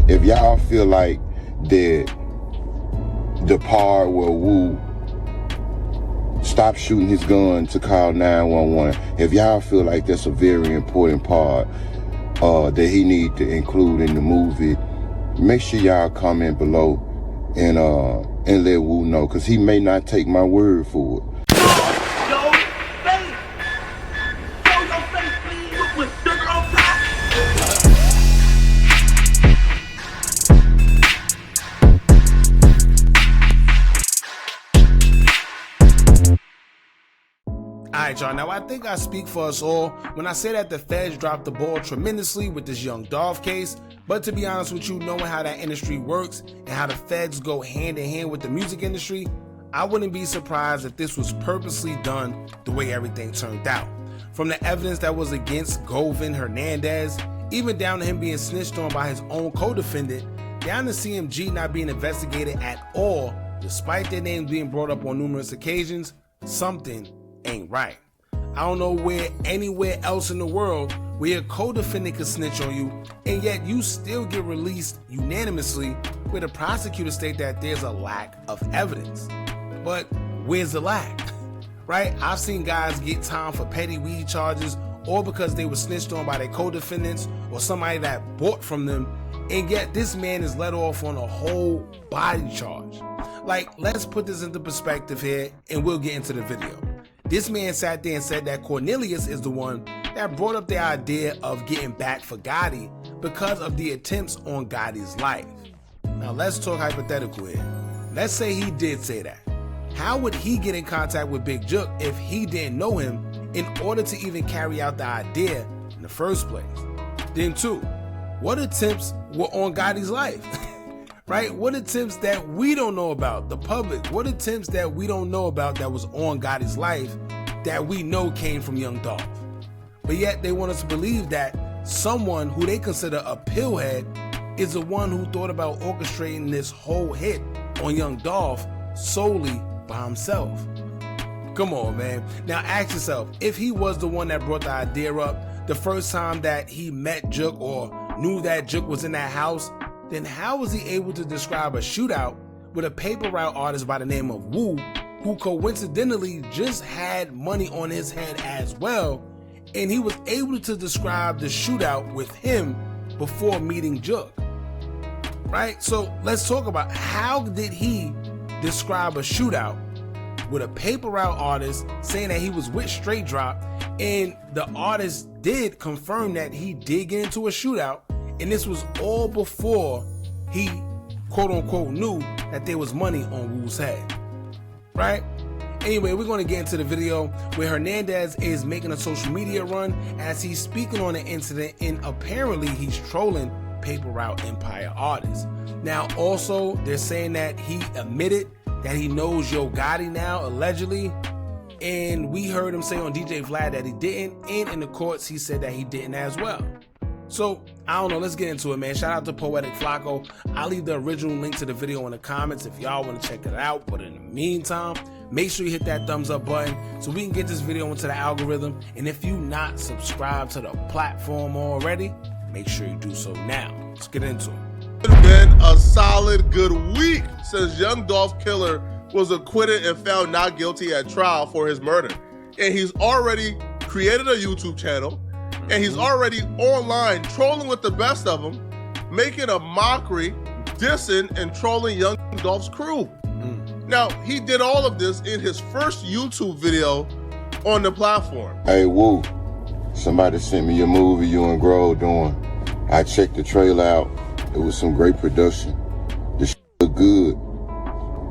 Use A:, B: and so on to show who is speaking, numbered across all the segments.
A: If y'all feel like that the part where Wu stopped shooting his gun to call 911, if y'all feel like that's a very important part that he need to include in the movie, make sure y'all comment below and let Wu know, because he may not take my word for it.
B: Alright y'all, now I think I speak for us all when I say that the feds dropped the ball tremendously with this young Dolph case, but to be honest with you, knowing how that industry works and how the feds go hand in hand with the music industry, I wouldn't be surprised if this was purposely done the way everything turned out. From the evidence that was against Govan, Hernandez, even down to him being snitched on by his own co-defendant, down to CMG not being investigated at all, despite their names being brought up on numerous occasions, something ain't right. I don't know where anywhere else in the world where your co-defendant could snitch on you and yet you still get released unanimously, where the prosecutors state that there's a lack of evidence. But where's the lack? Right? I've seen guys get time for petty weed charges or because they were snitched on by their co-defendants or somebody that bought from them, and yet this man is let off on a whole body charge. Like, let's put this into perspective here and we'll get into the video. This man sat there and said that Cornelius is the one that brought up the idea of getting back for Gotti because of the attempts on Gotti's life. Now let's talk hypothetical here. Let's say he did say that. How would he get in contact with Big Jook if he didn't know him in order to even carry out the idea in the first place? Then two, what attempts were on Gotti's life? Right? What attempts that we don't know about, the public? What attempts that we don't know about that was on Gotti's life that we know came from young Dolph? But yet they want us to believe that someone who they consider a pillhead is the one who thought about orchestrating this whole hit on young Dolph solely by himself. Come on, man. Now ask yourself, if he was the one that brought the idea up the first time that he met Jook or knew that Jook was in that house, then how was he able to describe a shootout with a paper route artist by the name of Wu, who coincidentally just had money on his head as well, and he was able to describe the shootout with him before meeting Jook? Right? So let's talk about, how did he describe a shootout with a paper route artist saying that he was with Straight Drop, and the artist did confirm that he did get into a shootout, and this was all before he quote-unquote knew that there was money on Wu's head, right? Anyway, we're going to get into the video where Hernandez is making a social media run as he's speaking on the incident, and apparently he's trolling Paper Route Empire artists. Now also, they're saying that he admitted that he knows Yo Gotti now, allegedly, and we heard him say on DJ Vlad that he didn't, and in the courts he said that he didn't as well. So, I don't know, let's get into it, man. Shout out to Poetic Flacco. I'll leave the original link to the video in the comments if y'all want to check it out. But in the meantime, make sure you hit that thumbs up button so we can get this video into the algorithm. And if you not subscribed to the platform already, make sure you do so now. Let's get into it.
C: It's been a solid good week since young Dolph Killer was acquitted and found not guilty at trial for his murder. And he's already created a YouTube channel, and he's already online trolling with the best of them, making a mockery, dissing, and trolling young Dolph's crew. Now, he did all of this in his first YouTube video on the platform.
A: Hey, Wu, somebody sent me your movie you and Grove doing. I checked the trailer out. It was some great production. The shit looked good.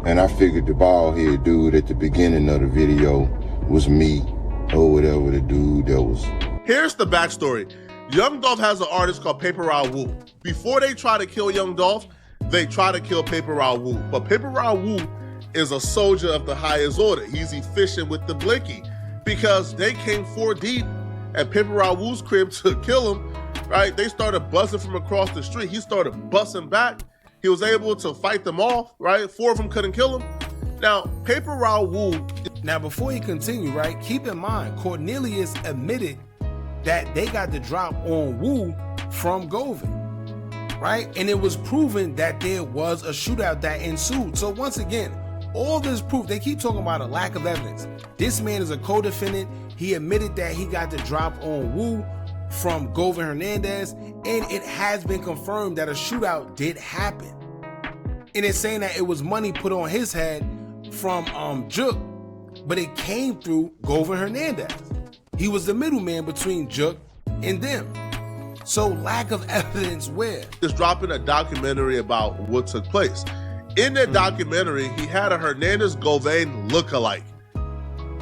A: And I figured the bald head dude at the beginning of the video was me, or whatever the dude that was.
C: Here's the backstory. Young Dolph has an artist called Paper Route Wu. Before they try to kill young Dolph, they try to kill Paper Route Wu. But Paper Route Wu is a soldier of the highest order. He's efficient with the blicky because they came 4 deep at Paper Route Wu's crib to kill him, right? They started buzzing from across the street. He started busting back. He was able to fight them off, right? 4 of them couldn't kill him. Now, Paper Route Wu.
B: Now, before you continue, right, keep in mind, Cornelius admitted that they got the drop on Wu from Govan. right? And it was proven that there was a shootout that ensued. So once again, all this proof, they keep talking about a lack of evidence. This man is a co-defendant. He admitted that he got the drop on Wu from Govan Hernandez, and it has been confirmed that a shootout did happen. And it's saying that it was money put on his head from Juk, but it came through Govan Hernandez. He was the middleman between Juk and them. So lack of evidence where?
C: Just dropping a documentary about what took place. In that documentary, he had a Hernandez Govan lookalike.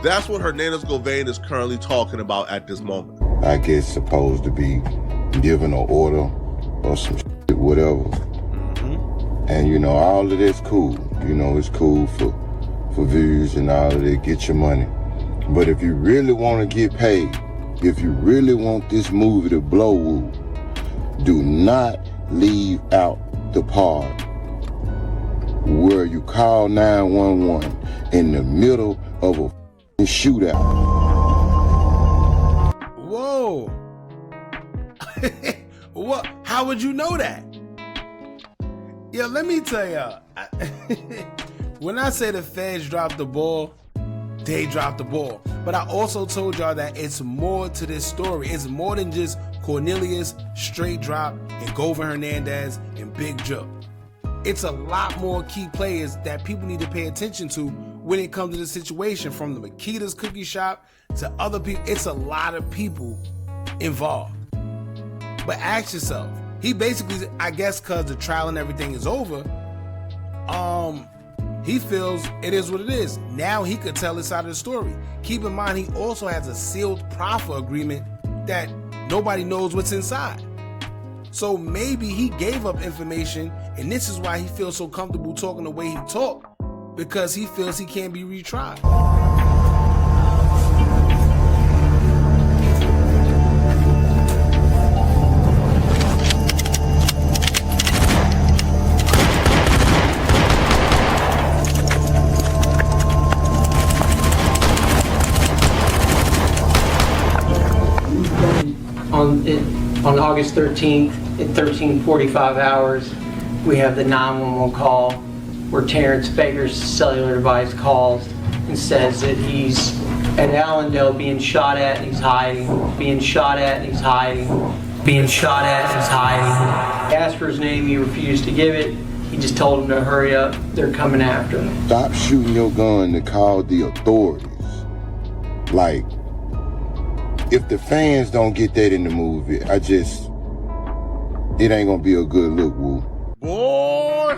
C: That's what Hernandez Govan is currently talking about at this moment.
A: I guess supposed to be giving an order or some shit, whatever. And you know, all of that's cool. You know, it's cool for views and all of that, get your money. But if you really want to get paid, if you really want this movie to blow, Wu, do not leave out the part where you call 911 in the middle of a shootout.
B: Whoa. What? How would you know that? Yeah, let me tell y'all. When I say the feds dropped the ball, they dropped the ball. But I also told y'all that it's more to this story. It's more than just Cornelius, Straight Drop, and Govan Hernandez, and Big Juk. It's a lot more key players that people need to pay attention to when it comes to the situation, from the Makita's cookie shop to other people. It's a lot of people involved. But ask yourself, he basically, I guess because the trial and everything is over, he feels it is what it is. Now he could tell his side of the story. Keep in mind, he also has a sealed proffer agreement that nobody knows what's inside. So maybe he gave up information, and this is why he feels so comfortable talking the way he talked, because he feels he can't be retried.
D: On August 13th at 13:45 hours, we have the 911 call where Terrence Baker's cellular device calls and says that he's at Allendale being shot at and he's hiding, being shot at and he's hiding, being shot at and he's hiding. He asked for his name, he refused to give it. He just told him to hurry up, they're coming after him.
A: Stop shooting your gun to call the authorities. Like, if the fans don't get that in the movie, it ain't gonna be a good look, Wu.
C: Boy,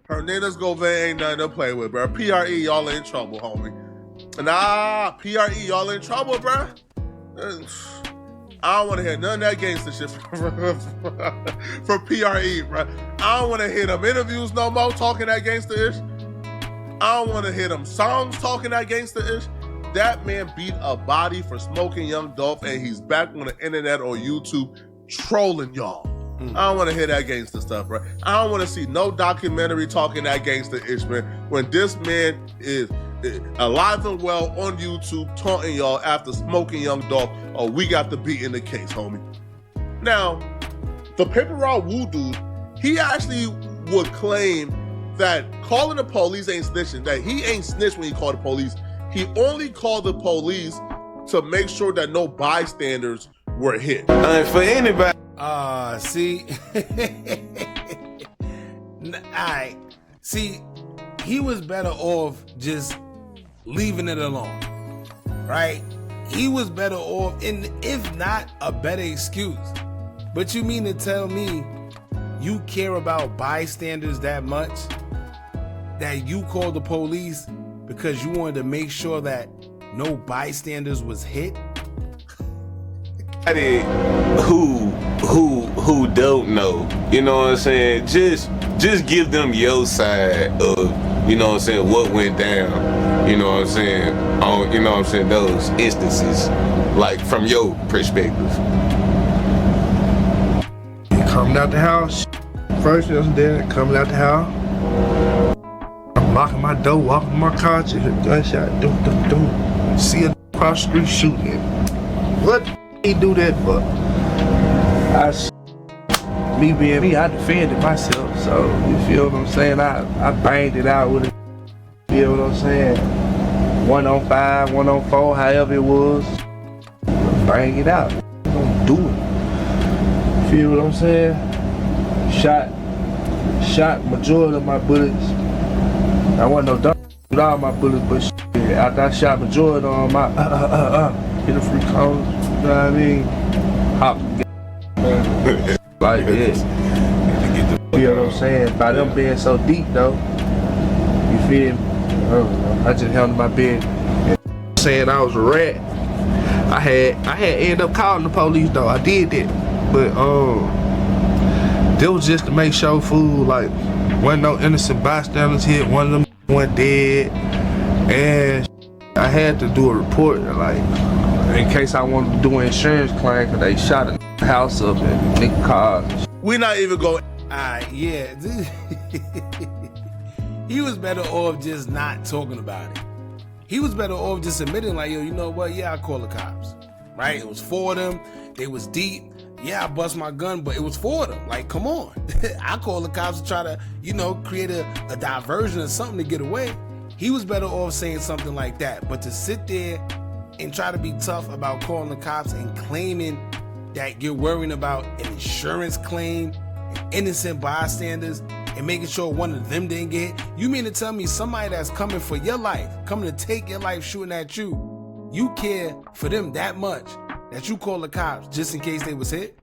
C: Hernandez Govan ain't nothing to play with, bro. PRE, y'all in trouble, homie. Nah, PRE, y'all in trouble, bro. I don't want to hear none of that gangster shit from PRE, bro. I don't want to hear them interviews no more talking that gangster-ish. I don't want to hear them songs talking that gangster-ish. That man beat a body for smoking Young Dolph, and he's back on the internet or YouTube trolling y'all. I don't want to hear that gangster stuff, bro. I don't want to see no documentary talking that gangster-ish, man, when this man is alive and well on YouTube taunting y'all after smoking Young Dolph. Oh, we got the beat in the case, homie. Now, the Paper Route Wu dude, he actually would claim that calling the police ain't snitching, that he ain't snitched when he called the police. He only called the police to make sure that no bystanders were hit.
E: For anybody.
B: See, alright. See, he was better off just leaving it alone, right? He was better off, and if not, a better excuse. But you mean to tell me you care about bystanders that much that you called the police because you wanted to make sure that no bystanders was hit?
E: Who don't know, you know what I'm saying? Just give them your side of, you know what I'm saying, what went down, you know what I'm saying, on, you know what I'm saying, those instances, like from your perspective.
F: Coming out the house, first was there, coming out the house, I'm locking my door, walking my car, just a gunshot, doom. See a across the street shooting it. What he do that for? me being me, I defended myself. So, you feel what I'm saying? I banged it out with it. You feel what I'm saying? 1-on-5, 1-on-4, however it was. Bang it out. I'm gonna do it. Feel what I'm saying? Shot majority of my bullets. I wasn't no dumb with all my bullets, but shit, after I shot majority on my hit a free cone, you know what I mean? Hop like this. You know what I'm saying? By them being so deep though, you feel me? I don't know. I just held in my bed and saying I was a rat. I had ended up calling the police though. I did that. But that was just to make sure food like wasn't no innocent bystanders hit, one of them went dead. And I had to do a report like in case I wanted to do an insurance claim because they shot a house up and nigga cars.
C: We not even going.
B: Yeah. He was better off just not talking about it. He was better off just admitting like, yo, you know what? Yeah, I called the cops, right? It was for them. They was deep. Yeah, I bust my gun, but it was for them. Like, come on. I called the cops to try to, create a diversion or something to get away. He was better off saying something like that. But to sit there and try to be tough about calling the cops and claiming that you're worrying about an insurance claim and innocent bystanders and making sure one of them didn't get hit. You mean to tell me somebody that's coming for your life, coming to take your life, shooting at you, you care for them that much that you call the cops just in case they was hit?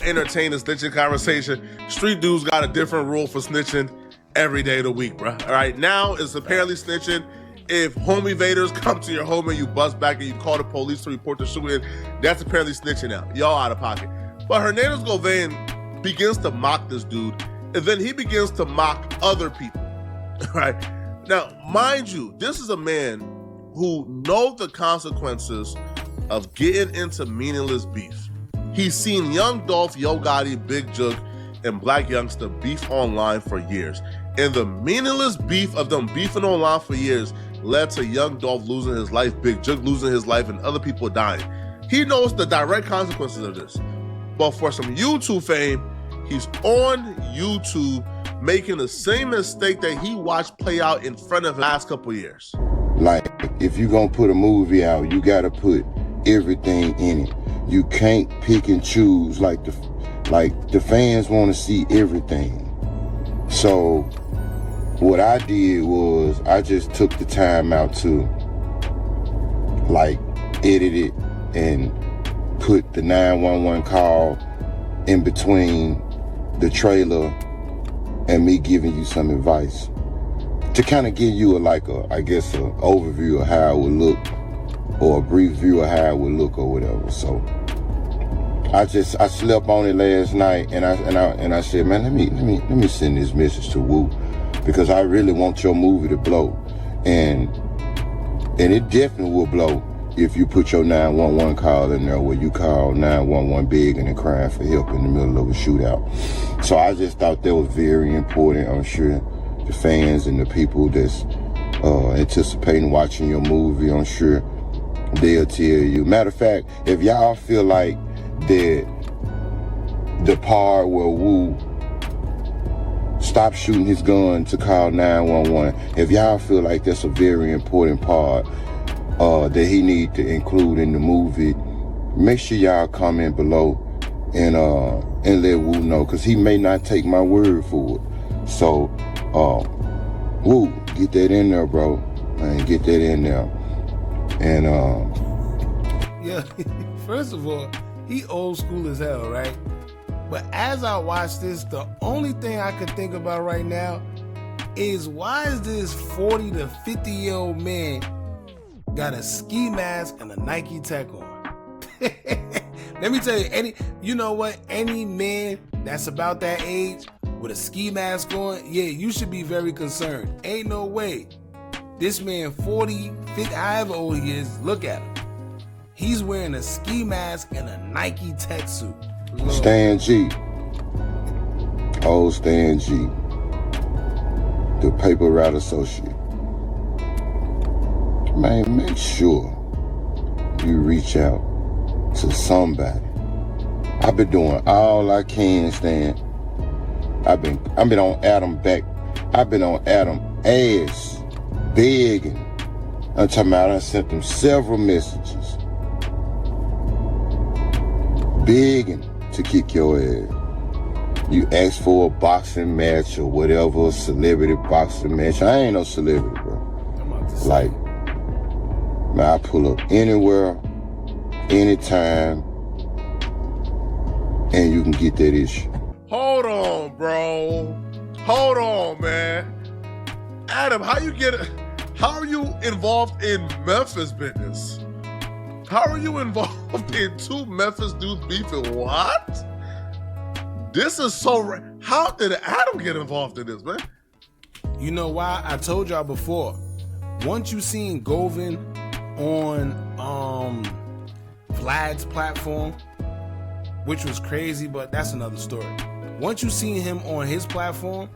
C: Entertain the snitching conversation. Street dudes got a different rule for snitching every day of the week, bro. All right, now it's apparently snitching if home invaders come to your home and you bust back and you call the police to report the shooting. That's apparently snitching now. Y'all out of pocket. But Hernandez Govan begins to mock this dude, and then he begins to mock other people. All right. Now, mind you, this is a man who knows the consequences of getting into meaningless beef. He's seen Young Dolph, Yo Gotti, Big Jug, and Black Youngster beef online for years. And the meaningless beef of them beefing online for years led to Young Dolph losing his life, Big Jug losing his life, and other people dying. He knows the direct consequences of this. But for some YouTube fame, he's on YouTube making the same mistake that he watched play out in front of him the last couple years.
A: Like, if you're gonna put a movie out, you gotta put everything in it. You can't pick and choose like the fans want to see everything. So what I did was I just took the time out to like edit it and put the 911 call in between the trailer and me giving you some advice to kind of give you an overview of how it would look, or a brief view of how it would look or whatever. So I slept on it last night and I said, man, let me send this message to Woo, because I really want your movie to blow. And it definitely will blow if you put your 911 call in there where you call 911 begging and crying for help in the middle of a shootout. So I just thought that was very important. I'm sure the fans and the people that's anticipating watching your movie, I'm sure they'll tell you. Matter of fact, if y'all feel like that the part where Woo stopped shooting his gun to call 911, if y'all feel like that's a very important part that he need to include in the movie, make sure y'all comment below and let Woo know, because he may not take my word for it. So Woo, get that in there, bro. Man, get that in there. And
B: yeah, first of all, he old school as hell, right? But as I watch this, the only thing I could think about right now is, why is this 40 to 50 year old man got a ski mask and a Nike tech on? Let me tell you, any man that's about that age with a ski mask on, yeah, you should be very concerned. Ain't no way. This man 40, 50, however old he is, look at him. He's wearing a ski mask and a Nike tech suit. Lord.
A: Stan G. Old Stan G. The paper route associate. Man, make sure you reach out to somebody I've been doing all I can, Stan. I've been on Adam back. I've been on Adam ass, begging. I'm talking about I sent them several messages, begging to kick your ass. You ask for a boxing match or whatever, a celebrity boxing match. I ain't no celebrity, bro. Like, man, I pull up anywhere, anytime, and you can get that issue.
C: Hold on, bro. Hold on, man. Adam, how are you involved in Memphis business? How are you involved in two Memphis dudes beefing? What? This is so how did Adam get involved in this, man?
B: You know why? I told y'all before. Once you seen Govan on Vlad's platform, which was crazy, but that's another story. Once you seen him on his platform,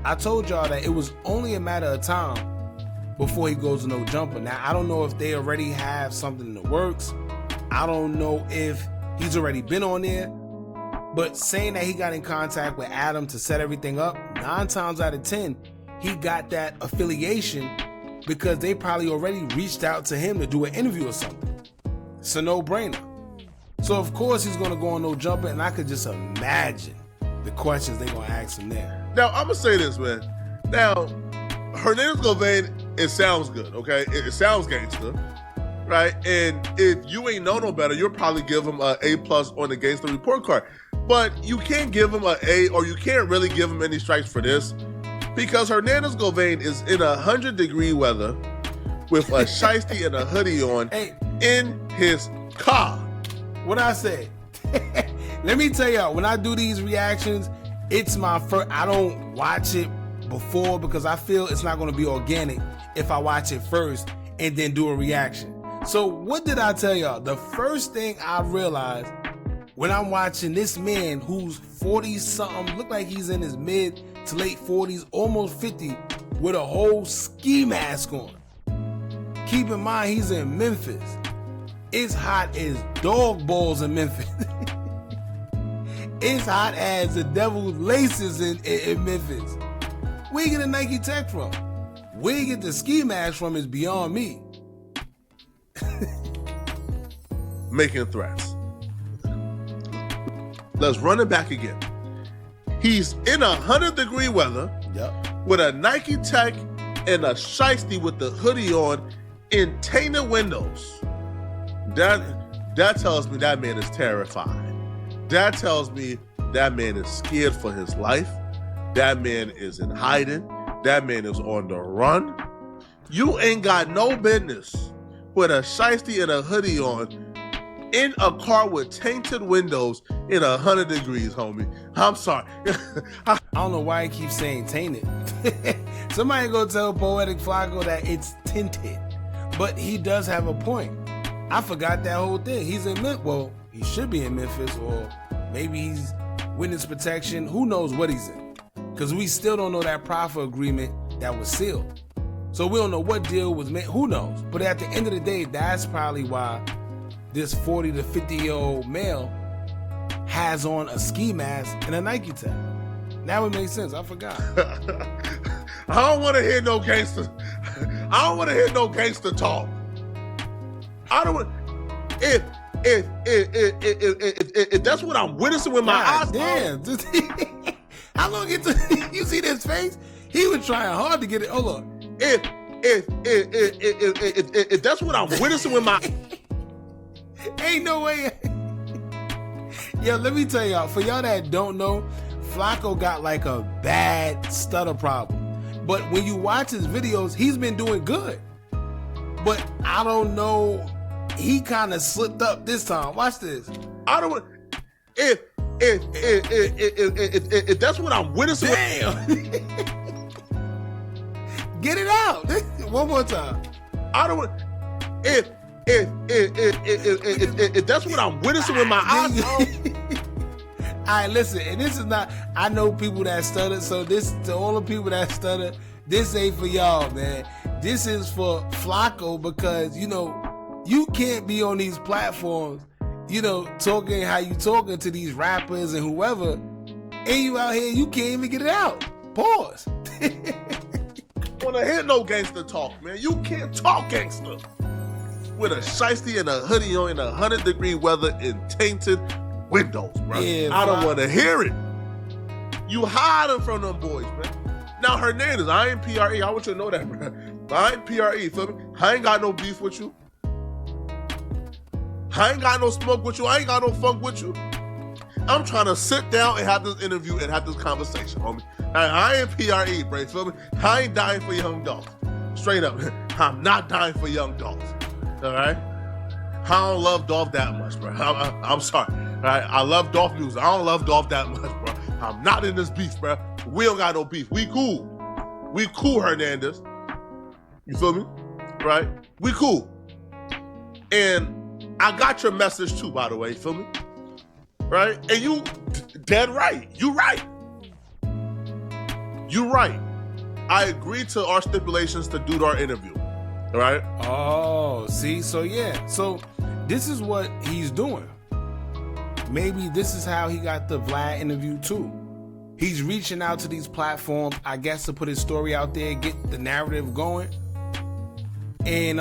B: I told y'all that it was only a matter of time before he goes to no jumper. Now, I don't know if they already have something in the works. I don't know if he's already been on there. But saying that he got in contact with Adam to set everything up, 9 times out of 10, he got that affiliation because they probably already reached out to him to do an interview or something. It's a no-brainer. So of course he's gonna go on no jumper, and I could just imagine the questions they're gonna ask him there.
C: Now, I'm gonna say this, man. Now, Hernandez Govan, it sounds good, okay? It sounds gangster, right? And if you ain't know no better, you'll probably give him an A+ on the gangster report card. But you can't give him an A, or you can't really give him any strikes for this, because Hernandez Govan is in 100-degree weather with a shiesty and a hoodie on in his car.
B: What I say? Let me tell y'all, when I do these reactions, it's my first. I don't watch it before because I feel it's not going to be organic if I watch it first and then do a reaction. So what did I tell y'all? The first thing I realized when I'm watching this man who's 40-something, look like he's in his mid to late 40s, almost 50, with a whole ski mask on. Keep in mind, he's in Memphis. It's hot as dog balls in Memphis. It's hot as the devil's laces in Memphis. Where you get a Nike Tech from? Where you get the ski mask from is beyond me.
C: Making threats. Let's run it back again. He's in 100-degree weather with a Nike Tech and a shiesty with the hoodie on in tainted windows. That tells me that man is terrified. That tells me that man is scared for his life. That man is in hiding. That man is on the run. You ain't got no business with a shiesty and a hoodie on in a car with tainted windows in 100 degrees, homie. I'm sorry.
B: I don't know why he keeps saying tainted. Somebody go tell Poetic Flacco that it's tinted. But he does have a point. I forgot that whole thing. He's in Memphis. Well, he should be in Memphis, or maybe he's witness protection. Who knows what he's in? Because we still don't know that proffer agreement that was sealed. So we don't know what deal was made. Who knows? But at the end of the day, that's probably why this 40 to 50-year-old male has on a ski mask and a Nike tag. Now it makes sense. I forgot.
C: I don't want to hear no gangster. I don't want to hear no gangster talk. I don't want. If that's what I'm witnessing with my eyes.
B: Damn. How long it took? You see this face? He was trying hard to get it. Hold on.
C: If that's what I'm witnessing with my.
B: Ain't no way. Yo, let me tell y'all. For y'all that don't know, Flacco got like a bad stutter problem. But when you watch his videos, he's been doing good. But I don't know. He kind of slipped up this time. Watch this.
C: I don't want. If that's what I'm witnessing.
B: Damn. Get it out. One more time.
C: I don't want. If that's what I'm witnessing with my eyes.
B: All right, listen, and this is not. I know people that stutter, so this to all the people that stutter. This ain't for y'all, man. This is for Flacco because you know you can't be on these platforms. talking how you talking to these rappers and whoever, and you out here, you can't even get it out. Pause.
C: Wanna hear no gangster talk, man. You can't talk gangster with a shiesty and a hoodie on in 100-degree weather in tainted windows, bro.
B: Yeah,
C: I don't want to hear it. You hiding from them boys, man. Now, Hernandez, I ain't PRE. I want you to know that, bro. I ain't PRE, feel me? I ain't got no beef with you. I ain't got no smoke with you. I ain't got no funk with you. I'm trying to sit down and have this interview and have this conversation, homie. I ain't PRE, bro, feel me? I ain't dying for Young Dolph. Straight up, I'm not dying for Young Dolph. All right? I don't love Dolph that much, bro. I'm sorry. All right? I love Dolph music. I don't love Dolph that much, bro. I'm not in this beef, bro. We don't got no beef. We cool. We cool, Hernandez. You feel me? Right? We cool. And I got your message too, by the way. You feel me? Right? And you dead right. You right. You right. I agreed to our stipulations to do our interview. All right?
B: Oh, see? So, yeah. So, this is what he's doing. Maybe this is how he got the Vlad interview, too. He's reaching out to these platforms, I guess, to put his story out there, get the narrative going. And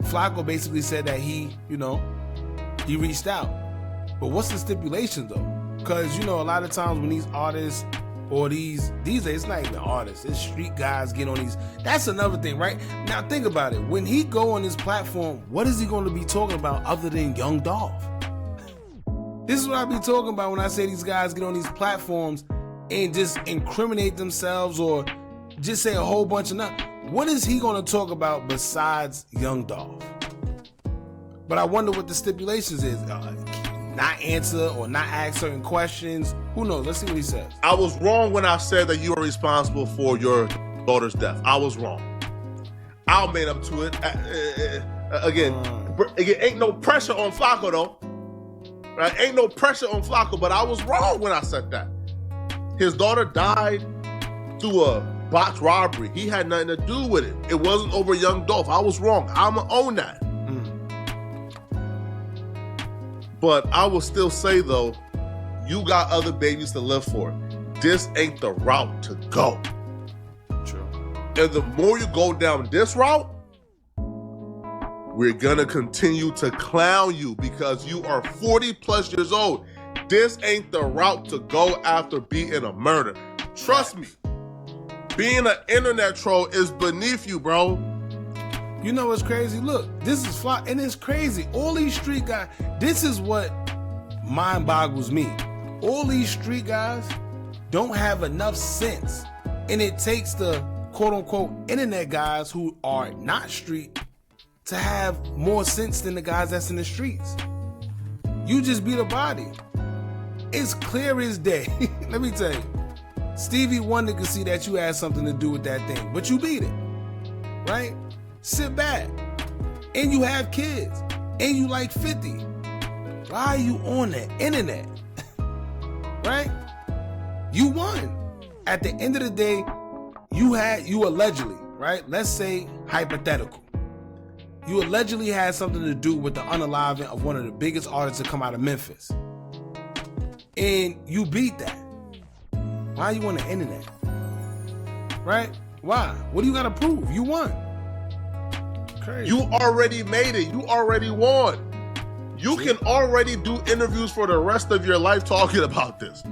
B: Flacco basically said that he reached out. But what's the stipulation, though? Because, a lot of times when these artists or these days, it's not even artists, it's street guys get on these. That's another thing, right? Now, think about it. When he go on his platform, what is he going to be talking about other than Young Dolph? This is what I be talking about when I say these guys get on these platforms and just incriminate themselves or just say a whole bunch of nothing. What is he going to talk about besides Young Dolph? But I wonder what the stipulations is. Not answer or not ask certain questions. Who knows? Let's see what he says.
C: I was wrong when I said that you are responsible for your daughter's death. I was wrong. I'll man up to it. Again, ain't no pressure on Flacco, though. Right? Ain't no pressure on Flacco, but I was wrong when I said that. His daughter died through a botched robbery. He had nothing to do with it. It wasn't over Young Dolph. I was wrong. I'm going to own that. But I will still say, though, you got other babies to live for. This ain't the route to go.
B: True.
C: And the more you go down this route, we're going to continue to clown you because you are 40 plus years old. This ain't the route to go after being a murder. Trust me, being an internet troll is beneath you, bro.
B: You know what's crazy? Look, this is fly, and it's crazy. All these street guys, this is what mind boggles me. All these street guys don't have enough sense. And it takes the quote unquote internet guys who are not street to have more sense than the guys that's in the streets. You just beat a body. It's clear as day. Let me tell you. Stevie Wonder could see that you had something to do with that thing, but you beat it, right? Sit back. And you have kids. And you like 50. Why are you on the internet? Right? You won. At the end of the day, you allegedly, right? Let's say hypothetical. You allegedly had something to do with the unaliving of one of the biggest artists to come out of Memphis. And you beat that. Why are you on the internet? Right? Why? What do you got to prove? You won. Crazy.
C: You already made it. You already won. You can already do interviews for the rest of your life talking about this.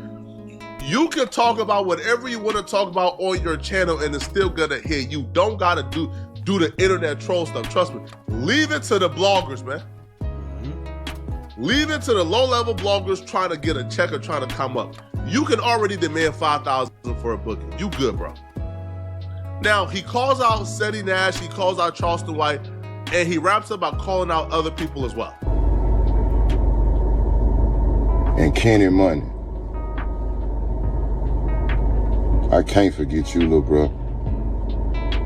C: You can talk about whatever you want to talk about on your channel and it's still gonna hit. You don't gotta do the internet troll stuff. Trust me. Leave it to the bloggers, man. Leave it to the low-level bloggers trying to get a check or trying to come up. You can already demand $5,000 for a booking. You good, bro. Now, he calls out Seti Nash, he calls out Charleston White, and he raps up by calling out other people as well.
A: And Kenny Money. I can't forget you, little bro.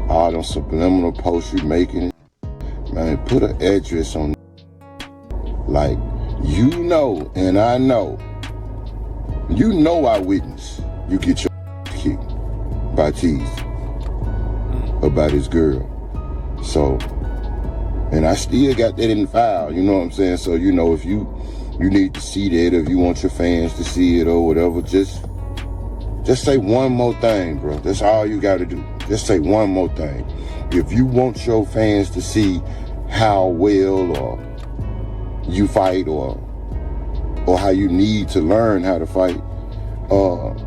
A: All them subliminal posts you making. Man, put an address on. Like, you know, and I know. You know I witness. You get your kicked by Tease. About his girl. So, And I still got that in the file, you know what I'm saying? So, you know, if you need to see that, if you want your fans to see it or whatever, just say one more thing, bro. That's all you got to do. Just say one more thing. If you want your fans to see how well or you fight or how you need to learn how to fight,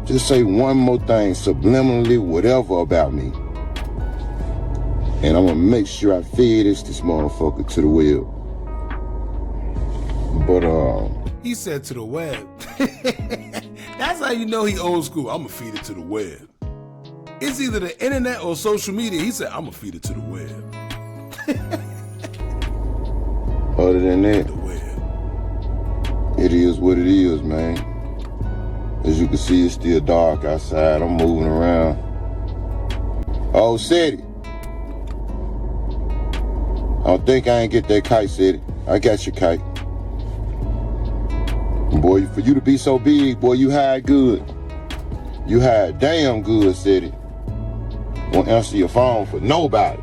A: just say one more thing, subliminally, whatever about me. And I'm gonna make sure I feed this motherfucker to the web. But
B: He said to the web. That's how you know he old school. I'm gonna feed it to the web. It's either the internet or social media. He said, I'm gonna feed it to the web.
A: Other than that,
B: The web.
A: it is what it is, man. As you can see, it's still dark outside. I'm moving around. Oh, City. I don't think I ain't get that kite, City. I got your kite. Boy, for you to be so big, boy, you hide good. You hide damn good, City. Won't answer your phone for nobody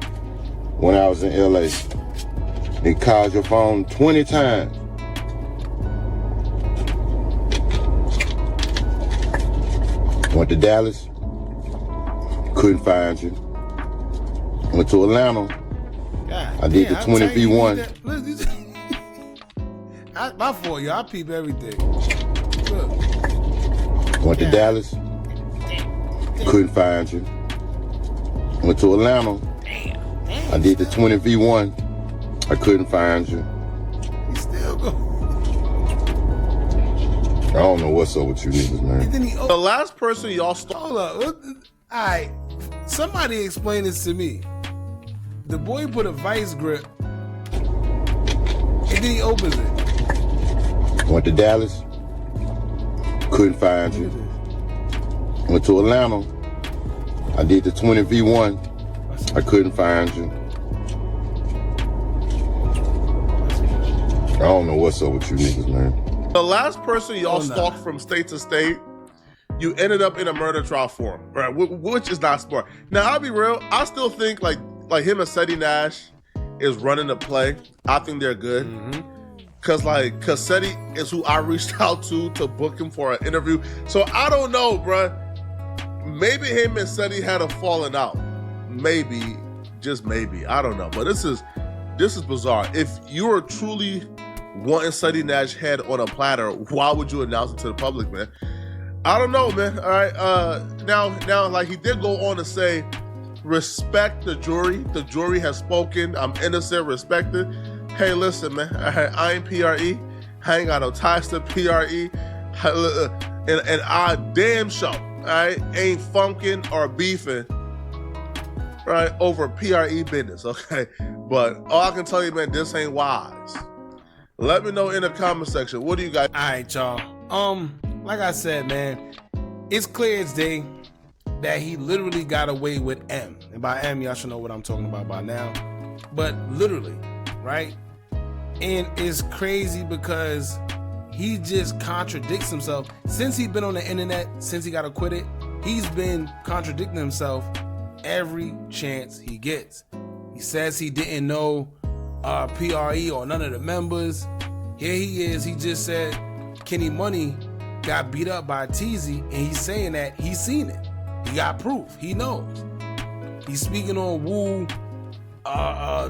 A: when I was in LA. They called your phone 20 times. Went to Dallas, couldn't find you. Went to Atlanta,
B: God,
A: I did the 20v1.
B: My fault, y'all. I peep everything. Look.
A: Went to Dallas, couldn't find you. Went to Atlanta, I did the 20v1. I couldn't find you.
B: He still go.
A: I don't know what's up with you niggas, man.
B: And then he
C: The last person y'all stole.
B: hold up. Alright. Somebody explain this to me. The boy put a vice grip and then he opens it.
A: Went to Dallas, couldn't find you. Went to Atlanta, I did the 20v1. I couldn't find you. I don't know what's up with you niggas, man.
C: The last person y'all
B: Oh, nah.
C: stalked from state to state, you ended up in a murder trial for him, right? Which is not smart. Now, I'll be real. I still think like him and Seti Nash is running the play. I think they're good. Cause Seti is who I reached out to book him for an interview. So I don't know, bruh. Maybe him and Seti had a falling out. Maybe, just maybe. I don't know. But this is bizarre. If you are truly wanting Seti Nash head on a platter, why would you announce it to the public, man? I don't know, man. All right. Now, like he did go on to say, respect the jury. The jury has spoken. I'm innocent. Respect it. Hey, listen, man. I ain't PRE. I ain't got no ties to PRE. And I damn sure, all right, ain't funking or beefing, right, over PRE business, okay? But all I can tell you, man, this ain't wise. Let me know in the comment section. What do you guys?
B: Alright, y'all. Like I said, man, it's clear as day that he literally got away with M. And by M, y'all should know what I'm talking about by now. But literally, right? And it's crazy because he just contradicts himself. Since he's been on the internet, since he got acquitted, he's been contradicting himself every chance he gets. He says he didn't know PRE or none of the members. Here he is. He just said Kenny Money got beat up by Teezy, and he's saying that he's seen it. He got proof. He knows. He's speaking on Wu,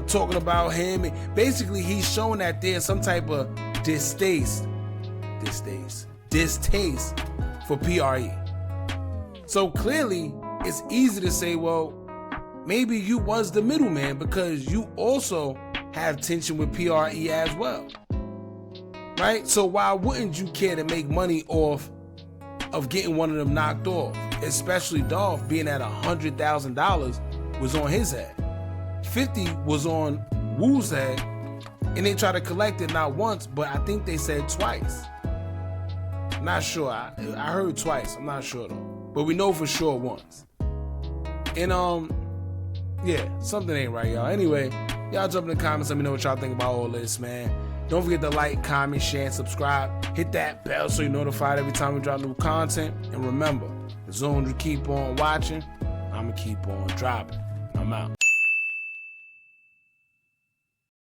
B: talking about him. Basically, he's showing that there's some type of distaste for PRE. So clearly, it's easy to say, well, maybe you was the middleman because you also have tension with PRE as well. Right? So why wouldn't you care to make money off of getting one of them knocked off? Especially Dolph being at $100,000 was on his head. 50 was on Wu's head, and they tried to collect it not once, but I think they said twice. Not sure. I heard twice. I'm not sure though. But we know for sure once. And yeah, something ain't right, y'all. Anyway, y'all jump in the comments. Let me know what y'all think about all this, man. Don't forget to like, comment, share, and subscribe. Hit that bell so you're notified every time we drop new content. And remember, as long as you keep on watching, I'ma keep on dropping. I'm out.